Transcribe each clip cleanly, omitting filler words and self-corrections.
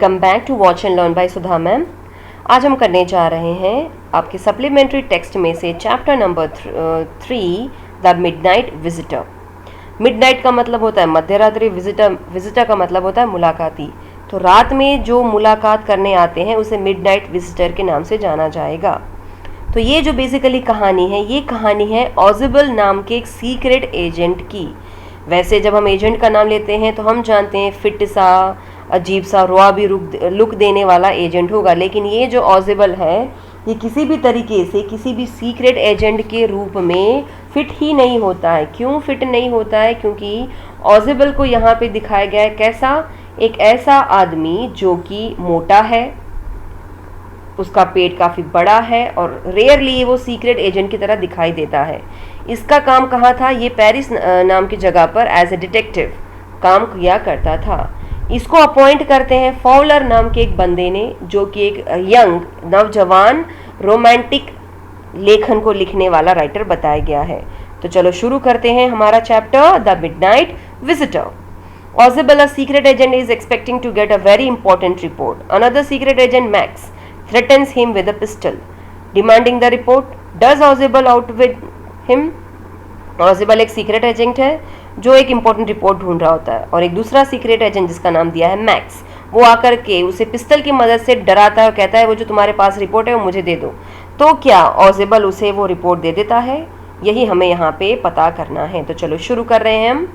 Welcome back to watch and learn by Sudha ma'am. आज हम करने जा रहे हैं आपके सप्लीमेंट्री टेक्स्ट में से chapter number 3 the midnight visitor. Midnight का मतलब होता है मध्यरात्रि, विजिटर का मतलब होता है मुलाकाती। तो रात में जो मुलाकात करने आते हैं उसे मिडनाइट विजिटर के नाम से जाना जाएगा। तो ये जो बेसिकली कहानी है, ये कहानी है ऑजिबल नाम के एक सीक्रेट एजेंट की। वैसे जब हम एजेंट का नाम लेते हैं तो हम जानते हैं फिट सा, अजीब सा, रुआबी लुक देने वाला एजेंट होगा, लेकिन ये जो ऑजिबल है ये किसी भी तरीके से किसी भी सीक्रेट एजेंट के रूप में फिट ही नहीं होता है। क्यों फिट नहीं होता है? क्योंकि ऑजिबल को यहाँ पे दिखाया गया है कैसा, एक ऐसा आदमी जो कि मोटा है, उसका पेट काफ़ी बड़ा है और रेयरली वो सीक्रेट एजेंट की तरह दिखाई देता है। इसका काम कहाँ था? ये पेरिस नाम की जगह पर एज ए डिटेक्टिव काम किया करता था। इसको अपॉइंट करते हैं फॉवलर नाम के एक बंदे ने, जो कि एक यंग नौजवान रोमांटिक लेखन को लिखने वाला राइटर बताया गया है। तो चलो शुरू करते हैं हमारा chapter the midnight visitor. Ozible, a secret agent, is expecting to get a very important report. Another secret agent, Max, threatens him with a pistol, demanding the report. Does Ozible outwit him? Ozible एक secret agent है जो एक important report ढूंढ रहा होता है, और एक दूसरा सीक्रेट एजेंट जिसका नाम दिया है मैक्स, वो आकर के उसे पिस्टल की मदद से डराता है और कहता है वो जो तुम्हारे पास रिपोर्ट है वो मुझे दे दो। तो क्या ऑजिबल उसे वो रिपोर्ट दे देता है? यही हमें यहाँ पे पता करना है। तो चलो शुरू कर रहे हैं हम।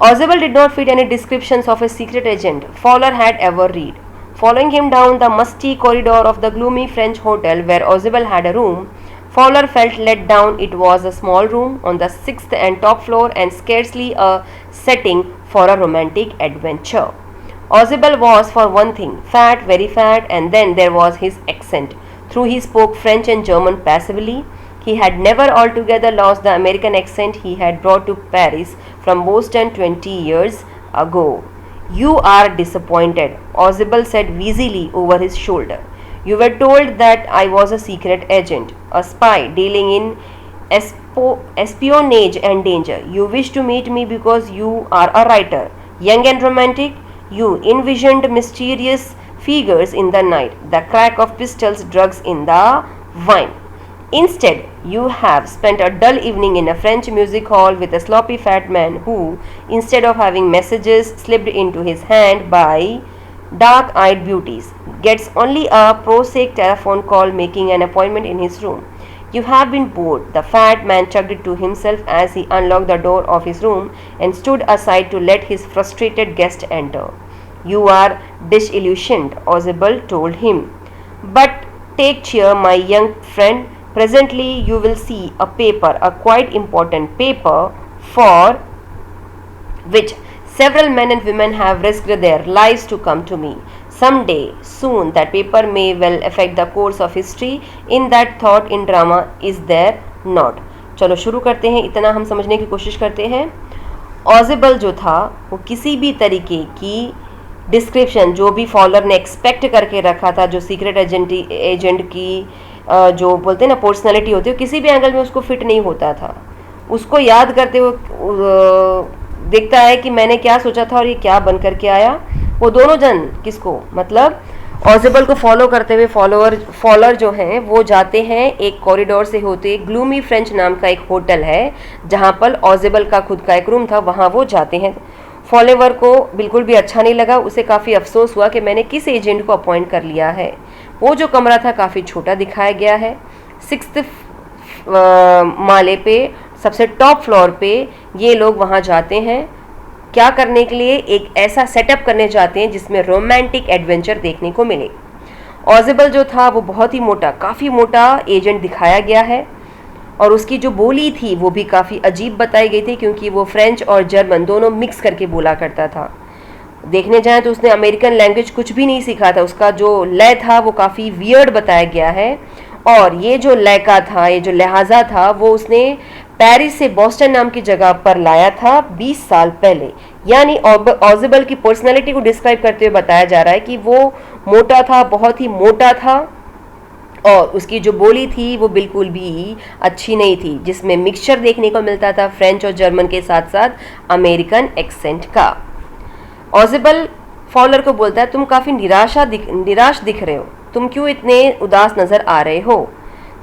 Ozible did not fit any descriptions of a secret agent Fowler had ever read. Following him down the musty corridor of the gloomy French hotel where Ozible had a room, Fowler felt let down. It was a small room on the 6th and top floor and scarcely a setting for a romantic adventure. Ozible was, for one thing, fat, very fat, and then there was his accent. Though he spoke French and German passively, he had never altogether lost the American accent he had brought to Paris from Boston 20 years ago. You are disappointed, Ozible said wheezily over his shoulder. You were told that I was a secret agent, a spy dealing in espionage and danger. You wish to meet me because you are a writer, young and romantic. You envisioned mysterious figures in the night, the crack of pistols, drugs in the wine. Instead, you have spent a dull evening in a French music hall with a sloppy fat man who, instead of having messages slipped into his hand by dark-eyed beauties, gets only a prosaic telephone call making an appointment in his room. You have been bored, the fat man chuckled to himself as he unlocked the door of his room and stood aside to let his frustrated guest enter. You are disillusioned, Ozible told him. But take cheer, my young friend. Presently you will see a paper, a quite important paper, for which several men and women have risked their lives to come to me. Someday, soon, that paper may well affect the course of history. In that thought, in drama, is there not? चलो शुरू करते हैं। इतना हम समझने की कोशिश करते हैं। ऑजिबल जो था वो किसी भी तरीके की डिस्क्रिप्शन जो भी फॉलोअर ने एक्सपेक्ट करके रखा था, जो सीक्रेट एजेंट की जो बोलते हैं ना पर्सनालिटी होती है, किसी भी एंगल में उसको फिट नहीं होता था। उसको याद करते हुए देखता है कि मैंने क्या सोचा था और ये क्या बन करके आया। वो दोनों जन किसको, मतलब ऑजिबल को फॉलो करते हुए फॉलोअर जो हैं वो जाते हैं एक कॉरिडोर से होते, ग्लूमी फ्रेंच नाम का एक होटल है जहाँ पर ऑजिबल का खुद का एक रूम था, वहाँ वो जाते हैं। फॉलोअर को बिल्कुल भी अच्छा नहीं लगा, उसे काफ़ी अफसोस हुआ कि मैंने किस एजेंट को अपॉइंट कर लिया है। वो जो कमरा था काफ़ी छोटा दिखाया गया है। 6th माले पे, सबसे टॉप फ्लोर पे ये लोग वहाँ जाते हैं। क्या करने के लिए? एक ऐसा सेटअप करने जाते हैं जिसमें रोमांटिक एडवेंचर देखने को मिले। ऑजिबल जो था वो बहुत ही मोटा, काफ़ी मोटा एजेंट दिखाया गया है, और उसकी जो बोली थी वो भी काफ़ी अजीब बताई गई थी, क्योंकि वो फ्रेंच और जर्मन दोनों मिक्स करके बोला करता था। देखने जाएं तो उसने अमेरिकन लैंग्वेज कुछ भी नहीं सीखा था। उसका जो लय था वो काफ़ी वियर्ड बताया गया है, और ये जो लय का था, ये जो लहजा था, वो उसने पेरिस से बॉस्टन नाम की जगह पर लाया था 20 साल पहले। यानी ऑजिबल की पर्सनैलिटी को डिस्क्राइब करते हुए बताया जा रहा है कि वो मोटा था, बहुत ही मोटा था, और उसकी जो बोली थी वो बिल्कुल भी अच्छी नहीं थी, जिसमें मिक्सचर देखने को मिलता था फ्रेंच और जर्मन के साथ साथ अमेरिकन एक्सेंट का। ऑजिबल फॉलर को बोलता है तुम काफ़ी निराश दिख रहे हो, तुम क्यों इतने उदास नज़र आ रहे हो।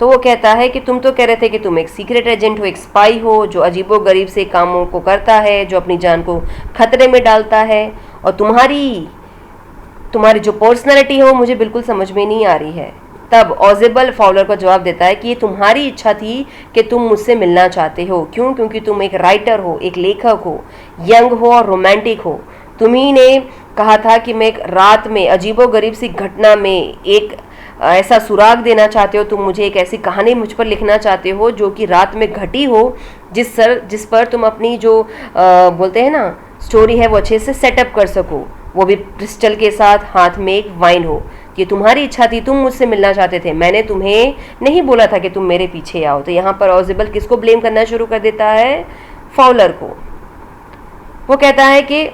तो वो कहता है कि तुम तो कह रहे थे कि तुम एक सीक्रेट एजेंट हो, एक स्पाई हो जो अजीबोगरीब से कामों को करता है, जो अपनी जान को खतरे में डालता है, और तुम्हारी जो पर्सनैलिटी है वो मुझे बिल्कुल समझ में नहीं आ रही है। तब ऑजिबल फॉलर को जवाब देता है कि ये तुम्हारी इच्छा थी कि तुम मुझसे मिलना चाहते हो। क्यों? क्योंकि तुम एक राइटर हो, एक लेखक हो, यंग हो और रोमांटिक हो। तुम्ही ने कहा था कि मैं एक रात में अजीबोगरीब सी घटना में एक ऐसा सुराग देना चाहते हो, तुम मुझे एक ऐसी कहानी मुझ पर लिखना चाहते हो जो कि रात में घटी हो, जिस पर तुम अपनी जो बोलते हैं ना स्टोरी है वो अच्छे से सेटअप कर सको, वो भी क्रिस्टल के साथ, हाथ में एक वाइन हो। ये तुम्हारी इच्छा थी, तुम मुझसे मिलना चाहते थे, मैंने तुम्हें नहीं बोला था कि तुम मेरे पीछे आओ। तो यहाँ पर ऑजिबल किसको ब्लेम करना शुरू कर देता है? फॉलर को। वो कहता है कि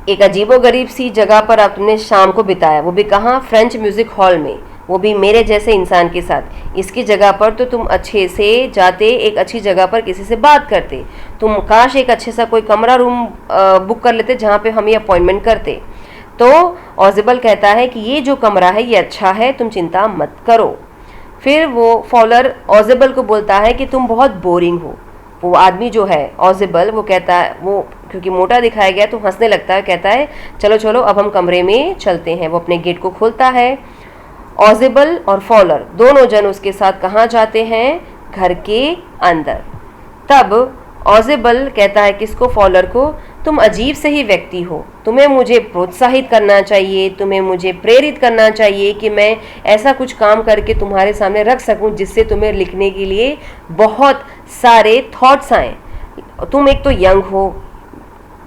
एक अजीबोगरीब सी जगह पर अब तुमने शाम को बिताया, वो भी कहाँ? फ्रेंच म्यूजिक हॉल में, वो भी मेरे जैसे इंसान के साथ। इसकी जगह पर तो तुम अच्छे से जाते, एक अच्छी जगह पर किसी से बात करते, तुम काश एक अच्छे सा कोई कमरा रूम बुक कर लेते जहाँ पे हम ये अपॉइंटमेंट करते। तो ऑजिबल कहता है कि ये जो कमरा है ये अच्छा है, तुम चिंता मत करो। फिर वो फॉलर ऑजिबल को बोलता है कि तुम बहुत बोरिंग हो। वो आदमी जो है ऑजिबल, वो कहता है, वो क्योंकि मोटा दिखाया गया तो हंसने लगता है, कहता है चलो चलो अब हम कमरे में चलते हैं। वो अपने गेट को खोलता है। ऑजिबल और फॉलर दोनों जन उसके साथ कहाँ जाते हैं? घर के अंदर। तब ऑजिबल कहता है किसको? फॉलर को, तुम अजीब से ही व्यक्ति हो, तुम्हें मुझे प्रोत्साहित करना चाहिए, तुम्हें मुझे प्रेरित करना चाहिए कि मैं ऐसा कुछ काम करके तुम्हारे सामने रख सकूं जिससे तुम्हें लिखने के लिए बहुत सारे थॉट्स आएँ। तुम एक तो यंग हो,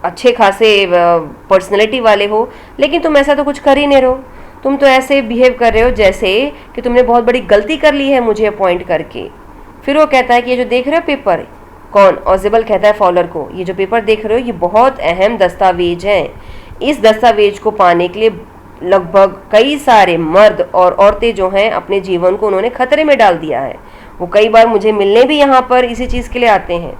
अच्छे खासे पर्सनैलिटी वाले हो, लेकिन तुम ऐसा तो कुछ कर ही नहीं रहे हो। तुम तो ऐसे बिहेव कर रहे हो जैसे कि तुमने बहुत बड़ी गलती कर ली है मुझे अपॉइंट करके। फिर वो कहता है कि ये जो देख रहे हो पेपर, कौन? ऑजिबल कहता है फॉलर को, ये जो पेपर देख रहे हो ये बहुत अहम दस्तावेज है। इस दस्तावेज को पाने के लिए लगभग कई सारे मर्द और औरतें जो हैं अपने जीवन को उन्होंने खतरे में डाल दिया है। वो कई बार मुझे मिलने भी यहाँ पर इसी चीज़ के लिए आते हैं।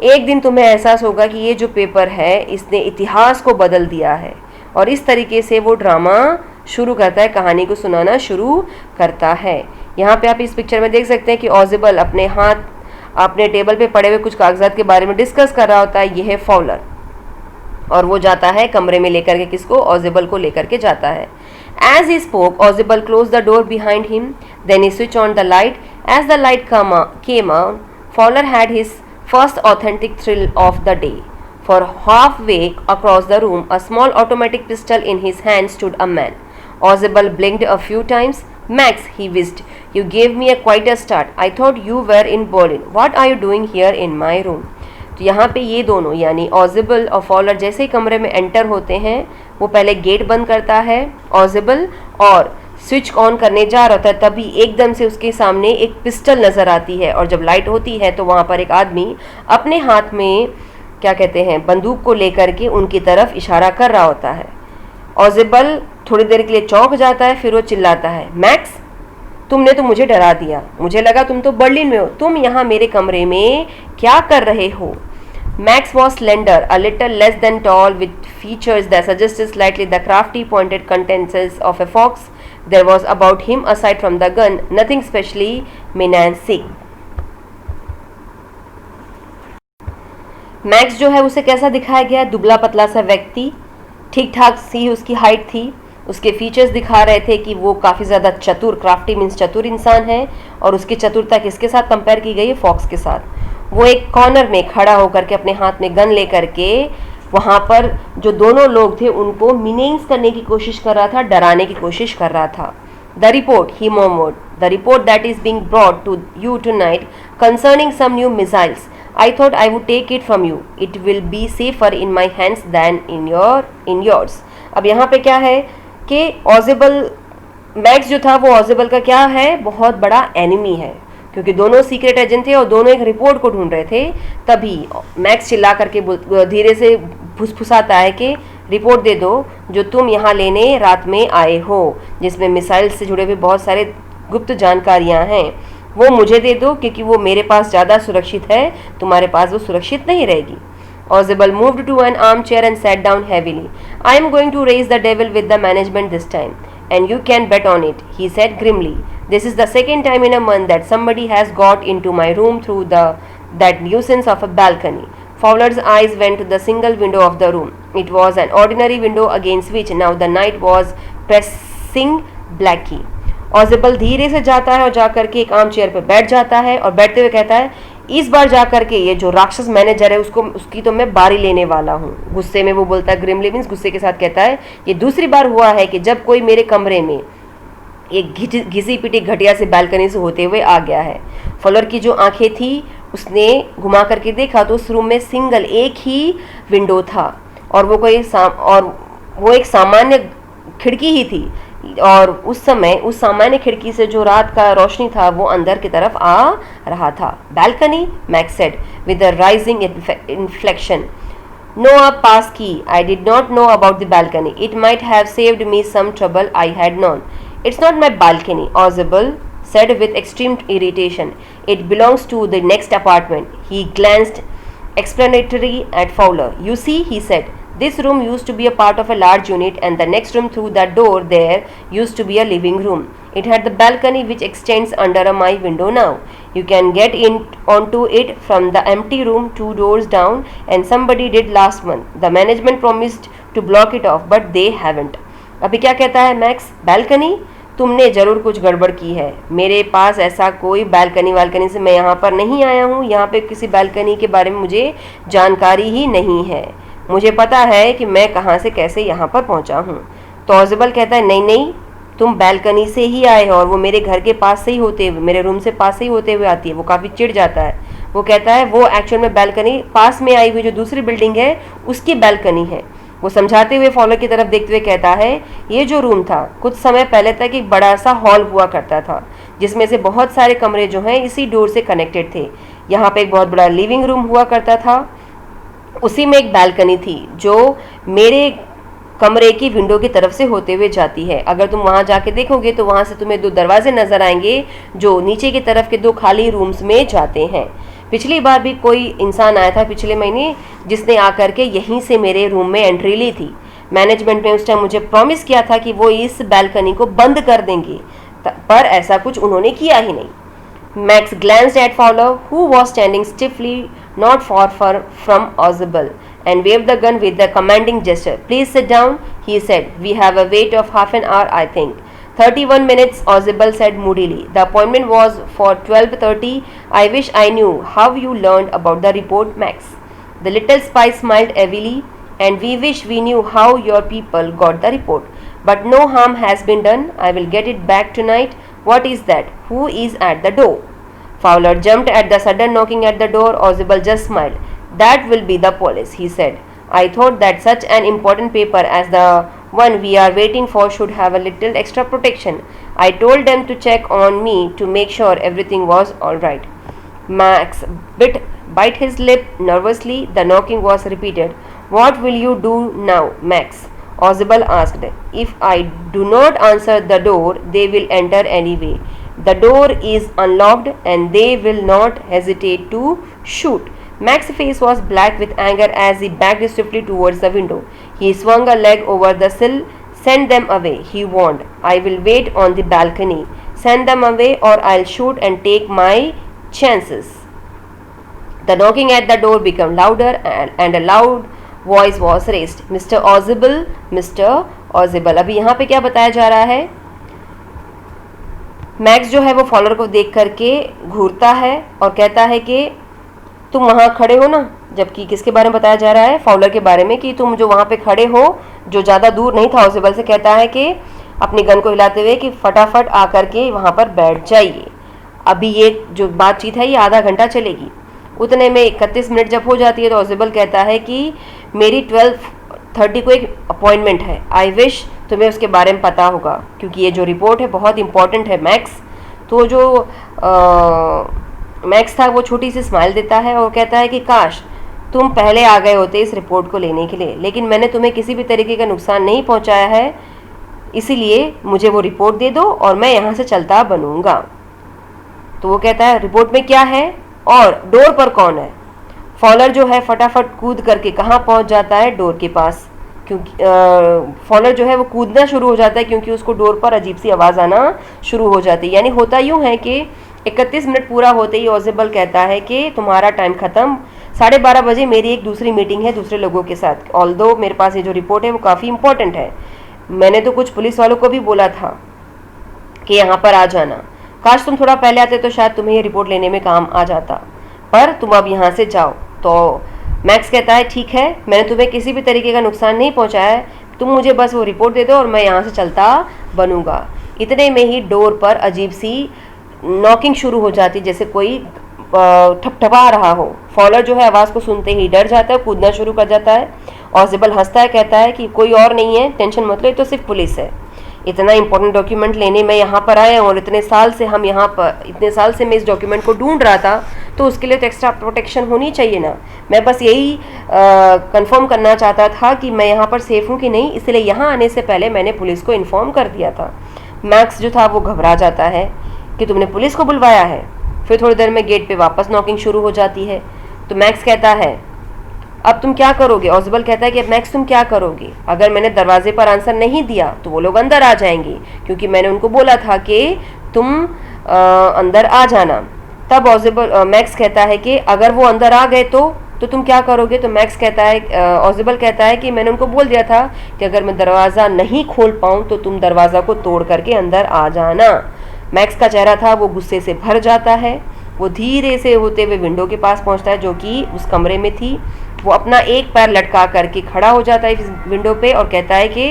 एक दिन तुम्हें एहसास होगा कि ये जो पेपर है इसने इतिहास को बदल दिया है। और इस तरीके से वो ड्रामा शुरू करता है, कहानी को सुनाना शुरू करता है। यहाँ पे आप इस पिक्चर में देख सकते हैं कि ऑजिबल अपने टेबल पे पड़े हुए कुछ कागजात के बारे में डिस्कस कर रहा होता है। ये है फॉलर, और वो जाता है कमरे में लेकर के किसको? ऑजिबल को लेकर के जाता है। As he spoke, Ozibel closed the door behind him. Then he switched on the light. As the light came on, Fowler had his first authentic thrill of the day. For halfway across the room, a small automatic pistol in his hand, stood a man. Ozibel blinked a few times. Max, he whisked, you gave me quite a start. I thought you were in Berlin. What are you doing here in my room? तो यहाँ पे ये दोनों यानी ऑजिबल और faller जैसे ही कमरे में एंटर होते हैं, वो पहले गेट बंद करता है ऑजिबल और स्विच ऑन करने जा रहा होता है, तभी एकदम से उसके सामने एक पिस्टल नज़र आती है। और जब लाइट होती है तो वहाँ पर एक आदमी अपने हाथ में क्या कहते हैं बंदूक को लेकर के उनकी तरफ इशारा कर रहा होता है। ऑजिबल थोड़ी देर के लिए चौंक जाता है, फिर वो चिल्लाता है, मैक्स तुमने तो मुझे डरा दिया, मुझे लगा तुम तो बर्लिन में हो, तुम यहाँ मेरे कमरे में क्या कर रहे हो? Max was slender, a little less than tall, with features that suggested slightly the crafty pointed countenance of a fox. There was about him, aside from the gun, nothing specially menacing. Max जो है उसे कैसा दिखाया गया? दुबला पतला सा व्यक्ति, ठीक ठाक सी उसकी हाइट थी। उसके फीचर्स दिखा रहे थे कि वो काफ़ी ज़्यादा चतुर, क्राफ्टी मीन्स चतुर इंसान है। और उसकी चतुरता किसके साथ कंपेयर की गई है? फॉक्स के साथ। वो एक कॉर्नर में खड़ा होकर के अपने हाथ में गन लेकर के वहाँ पर जो दोनों लोग थे उनको मिनेंस करने की कोशिश कर रहा था, डराने की कोशिश कर रहा था। द रिपोर्ट, ही मोमोड, the report that is being brought to you tonight concerning some new missiles, I thought I would take it from you. It will be safer in my hands than in yours. अब यहाँ पे क्या है कि ऑजिबल, max जो था वो ऑजिबल का क्या है? बहुत बड़ा एनिमी है, क्योंकि दोनों सीक्रेट एजेंट थे और दोनों एक रिपोर्ट को ढूंढ रहे थे। तभी मैक्स चिल्ला करके धीरे से फुसफुसाता है कि रिपोर्ट दे दो जो तुम यहाँ लेने रात में आए हो, जिसमें मिसाइल से जुड़े हुए बहुत सारे गुप्त जानकारियाँ हैं, वो मुझे दे दो क्योंकि वो मेरे पास ज़्यादा सुरक्षित है, तुम्हारे पास वो सुरक्षित नहीं रहेगी। Ozible moved to an armchair and sat down heavily. I am going to raise the devil with the management this time, and you can bet on it, he said grimly. This is the second time in a month that somebody has got into my room through that nuisance of a balcony. Fowler's eyes went to the single window of the room. It was an ordinary window against which now the night was pressing blackly. ऑजिबल धीरे से जाता है और जाकर के एक आम chair पर बैठ जाता है और बैठते हुए कहता है, इस बार जाकर के ये जो राक्षस मैनेजर है उसकी तो मैं बारी लेने वाला हूँ। गुस्से में वो बोलता है, ग्रिमली मीन्स गुस्से के साथ कहता है, ये दूसरी बार हुआ है कि जब कोई मेरे कमरे में एक घिसी पिटी घटिया से बालकनी से होते हुए आ गया है। फॉलोअर की जो आंखें थी उसने घुमा करके देखा तो उस रूम में सिंगल एक ही विंडो था और वो एक सामान्य खिड़की ही थी और उस समय उस सामान्य खिड़की से जो रात का रोशनी था वो अंदर की तरफ आ रहा था। Balcony, Max said with a rising inflection. No a passkey. I did not know about the balcony. It might have saved me some trouble I had known. It's not my balcony, Ozible said with extreme irritation. It belongs to the next apartment. He glanced explanatory at Fowler. You see, he said, this room used to be a part of a large unit and the next room through that door there used to be a living room. It had the balcony which extends under my window now. You can get in onto it from the empty room 2 doors down and somebody did last month. The management promised to block it off but they haven't. अभी क्या कहता है max? Balcony? तुमने ज़रूर कुछ गड़बड़ की है। मेरे पास ऐसा कोई बालकनी से मैं यहाँ पर नहीं आया हूँ। यहाँ पे किसी बालकनी के बारे में मुझे जानकारी ही नहीं है। मुझे पता है कि मैं कहाँ से कैसे यहाँ पर पहुँचा हूँ। तो ऑजिबल कहता है, नहीं, तुम बालकनी से ही आए हो और वो मेरे घर के पास से ही होते हुए, मेरे रूम से पास से ही होते हुए आती है। वो काफ़ी चिढ़ जाता है। वो कहता है वो एक्चुअल में बालकनी पास में आई हुई जो दूसरी बिल्डिंग है उसकी बालकनी है। वो समझाते हुए फॉलो की तरफ देखते हुए कहता है, ये जो रूम था कुछ समय पहले तक एक बड़ा सा हॉल हुआ करता था जिसमें से बहुत सारे कमरे जो हैं इसी डोर से कनेक्टेड थे। यहाँ पे एक बहुत बड़ा लिविंग रूम हुआ करता था, उसी में एक बालकनी थी जो मेरे कमरे की विंडो की तरफ से होते हुए जाती है। अगर तुम वहाँ जाके देखोगे तो वहाँ से तुम्हें 2 दरवाजे नज़र आएंगे जो नीचे की तरफ के 2 खाली रूम्स में जाते हैं। पिछली बार भी कोई इंसान आया था पिछले महीने जिसने आकर के यहीं से मेरे रूम में एंट्री ली थी। मैनेजमेंट ने उस टाइम मुझे प्रॉमिस किया था कि वो इस बालकनी को बंद कर देंगे, पर ऐसा कुछ उन्होंने किया ही नहीं। Max glanced at Fowler, who was standing stiffly not far from Ozible, and waved the gun with a commanding gesture. Please sit down, he said. We have a wait of half an hour, I think. 31 minutes, Ozible said moodily. The appointment was for 12:30. I wish I knew how you learned about the report, Max. The little spy smiled heavily. And we wish we knew how your people got the report. But no harm has been done. I will get it back tonight. What is that? Who is at the door? Fowler jumped at the sudden knocking at the door. Ozible just smiled. That will be the police, he said. I thought that such an important paper as the one we are waiting for should have a little extra protection. I told them to check on me to make sure everything was all right. Max bit his lip nervously. The knocking was repeated. What will you do now, Max? Ozible asked. If I do not answer the door, they will enter anyway. The door is unlocked and they will not hesitate to shoot. Max's face was black with anger as he backed swiftly towards the window. He swung a leg over the sill. Send them away, he warned. I will wait on the balcony. Send them away or I'll shoot and take my chances. The knocking at the door became louder and a loud voice was raised. Mr. Ozible, Mr. Ozible. अभी यहाँ पे क्या बताया जा रहा है? Max जो है वो फॉलोअर को देख करके घूरता है और कहता है कि तुम वहाँ खड़े हो ना, जबकि किसके बारे में बताया जा रहा है? फॉलोअर के बारे में, कि तुम जो वहाँ पे खड़े हो, जो ज़्यादा दूर नहीं था। ओजिबल से कहता है कि अपनी गन को हिलाते हुए कि फटाफट आकर के वहाँ पर बैठ जाइए। अभी ये जो बातचीत है ये आधा घंटा चलेगी। उतने में 31 मिनट जब हो जाती है तो ओजिबल कहता है कि मेरी 12:30 को एक अपॉइंटमेंट है। आई विश तुम्हें उसके बारे में पता होगा क्योंकि ये जो रिपोर्ट है बहुत इंपॉर्टेंट है, मैक्स। तो जो मैक्स था वो छोटी सी स्माइल देता है और कहता है कि काश तुम पहले आ गए होते इस रिपोर्ट को लेने के लिए, लेकिन मैंने तुम्हें किसी भी तरीके का नुकसान नहीं पहुंचाया है, इसीलिए मुझे वो रिपोर्ट दे दो और मैं यहाँ से चलता बनूंगा। तो वो कहता है रिपोर्ट में क्या है और डोर पर कौन है? फॉलर जो है फटाफट कूद करके कहाँ पहुंच जाता है, डोर के पास, क्योंकि फॉलर जो है वो कूदना शुरू हो जाता है क्योंकि उसको डोर पर अजीब सी आवाज़ आना शुरू हो जाती है। यानी होता यूँ है कि 31 मिनट पूरा होते ही ऑजिबल कहता है कि तुम्हारा टाइम ख़त्म, 12:30 बजे मेरी एक दूसरी मीटिंग है दूसरे लोगों के साथ। ऑल्दो मेरे पास ये जो रिपोर्ट है वो काफ़ी इंपॉर्टेंट है, मैंने तो कुछ पुलिस वालों को भी बोला था कि यहाँ पर आ जाना, काश तुम थोड़ा पहले आते तो शायद तुम्हें ये रिपोर्ट लेने में काम आ जाता, पर तुम अब यहाँ से जाओ। तो मैक्स कहता है ठीक है, मैंने तुम्हें किसी भी तरीके का नुकसान नहीं पहुँचाया है, तुम मुझे बस वो रिपोर्ट दे दो और मैं यहाँ से चलता बनूंगा। इतने में ही डोर पर अजीब सी नॉकिंग शुरू हो जाती, जैसे कोई ठपठपा रहा हो। फॉलर जो है आवाज़ को सुनते ही डर जाता है, कूदना शुरू कर जाता है। ऑजिबल हंसता है, कहता है कि कोई और नहीं है, टेंशन मत लो, ये तो सिर्फ पुलिस है। इतना इंपॉर्टेंट डॉक्यूमेंट लेने मैं यहाँ पर आया हूँ और इतने साल से मैं इस डॉक्यूमेंट को ढूंढ रहा था, तो उसके लिए तो एक्स्ट्रा प्रोटेक्शन होनी चाहिए ना। मैं बस यही कंफर्म करना चाहता था कि मैं यहाँ पर सेफ हूँ कि नहीं, इसलिए यहाँ आने से पहले मैंने पुलिस को इन्फॉर्म कर दिया था। मैक्स जो था वो घबरा जाता है कि तुमने पुलिस को बुलवाया है। फिर थोड़ी देर में गेट पे वापस नॉकिंग शुरू हो जाती है। तो मैक्स कहता है अब तुम क्या करोगे। ऑजिबल कहता है कि अब मैक्स तुम क्या करोगे, अगर मैंने दरवाजे पर आंसर नहीं दिया तो वो लोग अंदर आ जाएंगे, क्योंकि मैंने उनको बोला था कि तुम अंदर आ जाना। तब मैक्स कहता है कि अगर वो अंदर आ गए तो तुम क्या करोगे। तो मैक्स कहता है, ऑजिबल कहता है कि मैंने उनको बोल दिया था कि अगर मैं दरवाज़ा नहीं खोल पाऊँ तो तुम दरवाज़ा को तोड़ करके अंदर आ जाना। मैक्स का चेहरा था वो गुस्से से भर जाता है। वो धीरे से होते हुए विंडो के पास पहुंचता है जो कि उस कमरे में थी। वो अपना एक पैर लटका करके खड़ा हो जाता है इस विंडो पे और कहता है कि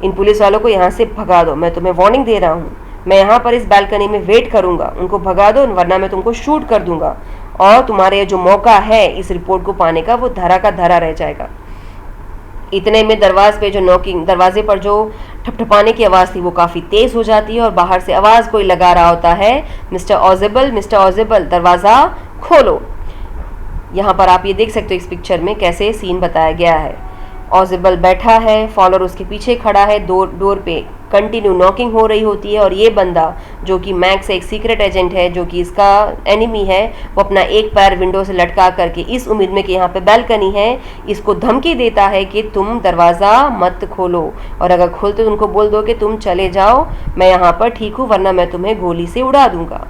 इन पुलिस वालों को यहाँ से भगा दो, मैं तुम्हें वार्निंग दे रहा हूँ, मैं यहाँ पर इस बालकनी में वेट करूँगा, उनको भगा दो वरना मैं तुमको शूट कर दूंगा और तुम्हारे जो मौका है इस रिपोर्ट को पाने का वो धरा का धरा रह जाएगा। इतने में दरवाजे पर जो ठपठपाने की आवाज़ थी वो काफ़ी तेज़ हो जाती है और बाहर से आवाज़ कोई लगा रहा होता है, मिस्टर ऑजिबल दरवाज़ा खोलो। यहाँ पर आप ये देख सकते हो इस पिक्चर में कैसे सीन बताया गया है। ऑजिबल बैठा है, फॉलोअर उसके पीछे खड़ा है, डोर पे कंटिन्यू नॉकिंग हो रही होती है और ये बंदा जो कि मैक्स एक सीक्रेट एजेंट है, जो कि इसका एनिमी है, वो अपना एक पैर विंडो से लटका करके इस उम्मीद में कि यहाँ पे बैल्कनी है, इसको धमकी देता है कि तुम दरवाज़ा मत खोलो और अगर खोलते तो उनको बोल दो कि तुम चले जाओ, मैं यहाँ पर ठीक हूँ वरना मैं तुम्हें गोली से उड़ा दूंगा।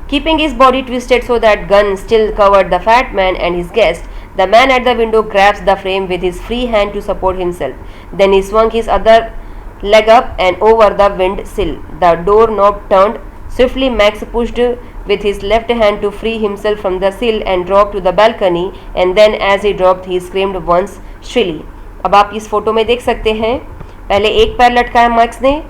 Keeping his body twisted so that gun still covered the fat man and his guest, the man at the window grabs the frame with his free hand to support himself. Then he swung his other leg up and over the wind sill. The door knob turned. Swiftly Max pushed with his left hand to free himself from the sill and dropped to the balcony, and then as he dropped he screamed once shrilly. अब आप इस photo में देख सकते हैं, पहले एक पैर लटकाया मैक्स ने,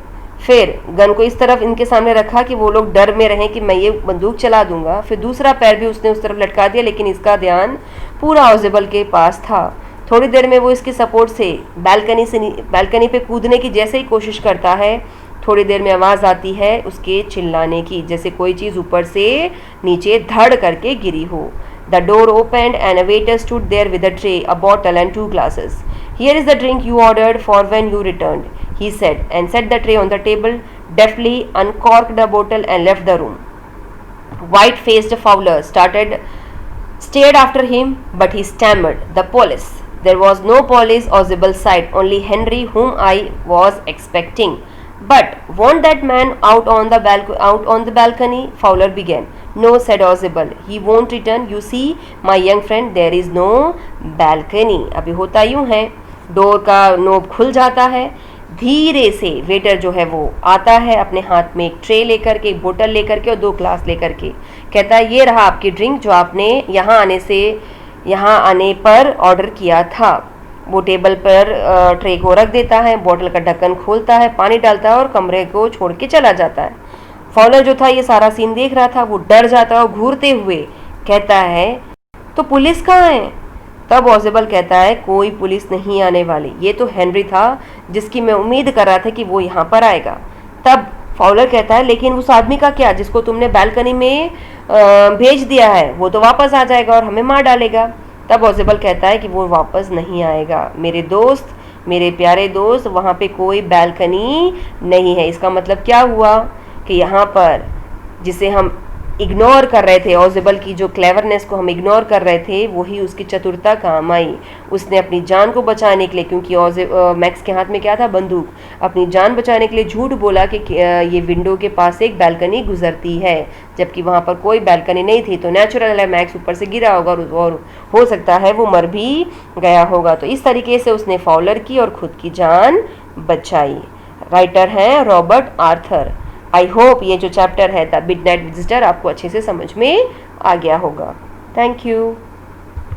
फिर गन को इस तरफ इनके सामने रखा कि वो लोग डर में रहें कि मैं ये बंदूक चला दूंगा, फिर दूसरा पैर भी उसने उस तरफ लटका दिया, लेकिन इसका ध्यान पूरा ऑजिबल के पास था। थोड़ी देर में वो इसकी सपोर्ट से बैल्कनी पे कूदने की जैसे ही कोशिश करता है, थोड़ी देर में आवाज़ आती है उसके चिल्लाने की, जैसे कोई चीज़ ऊपर से नीचे धड़ करके गिरी हो। The door opened and a waiter stood there with a tray, a bottle and 2 glasses. Here is the drink you ordered for when you returned, he said, and set the tray on the table, deftly uncorked the bottle and left the room. White-faced Fowler stared after him, but he stammered, "The police." There was no police or Zibel's side, only Henry, whom I was expecting. But won't that man out on the balcony? Fowler began. No, said Ozibel. He won't return. You see, my young friend, there is no balcony. अभी होता यूं है, door का knob खुल जाता है, धीरे से वेटर जो है वो आता है अपने हाथ में एक ट्रे लेकर के, एक बोतल लेकर के और 2 ग्लास लेकर के, कहता है ये रहा आपकी ड्रिंक जो आपने यहाँ आने पर ऑर्डर किया था। वो टेबल पर ट्रे को रख देता है, बोतल का ढक्कन खोलता है, पानी डालता है और कमरे को छोड़ के चला जाता है। फॉलर जो था ये सारा सीन देख रहा था, वो डर जाता है और घूरते हुए कहता है तो पुलिस कहाँ है। तब ऑजिबल कहता है कोई पुलिस नहीं आने वाली, ये तो हेनरी था जिसकी मैं उम्मीद कर रहा था कि वो यहाँ पर आएगा। तब फॉलर कहता है लेकिन उस आदमी का क्या जिसको तुमने बालकनी में भेज दिया है, वो तो वापस आ जाएगा और हमें मार डालेगा। तब ऑजिबल कहता है कि वो वापस नहीं आएगा मेरे दोस्त, मेरे प्यारे दोस्त, वहाँ पे कोई बालकनी नहीं है। इसका मतलब क्या हुआ कि यहाँ पर जिसे हम इग्नोर कर रहे थे, ऑजिबल की जो क्लेवरनेस को हम इग्नोर कर रहे थे वही उसकी चतुरता काम आई। उसने अपनी जान को बचाने के लिए, क्योंकि मैक्स के हाथ में क्या था, बंदूक, अपनी जान बचाने के लिए झूठ बोला कि ये विंडो के पास से एक बैल्कनी गुजरती है, जबकि वहाँ पर कोई बैल्कनी नहीं थी। तो नेचुरल है मैक्स ऊपर से गिरा होगा और हो सकता है वो मर भी गया होगा। तो इस तरीके से उसने फॉलर की और खुद की जान बचाई। राइटर हैं रॉबर्ट आर्थर। आई होप ये जो चैप्टर है द मिडनाइट विजिटर आपको अच्छे से समझ में आ गया होगा। Thank you.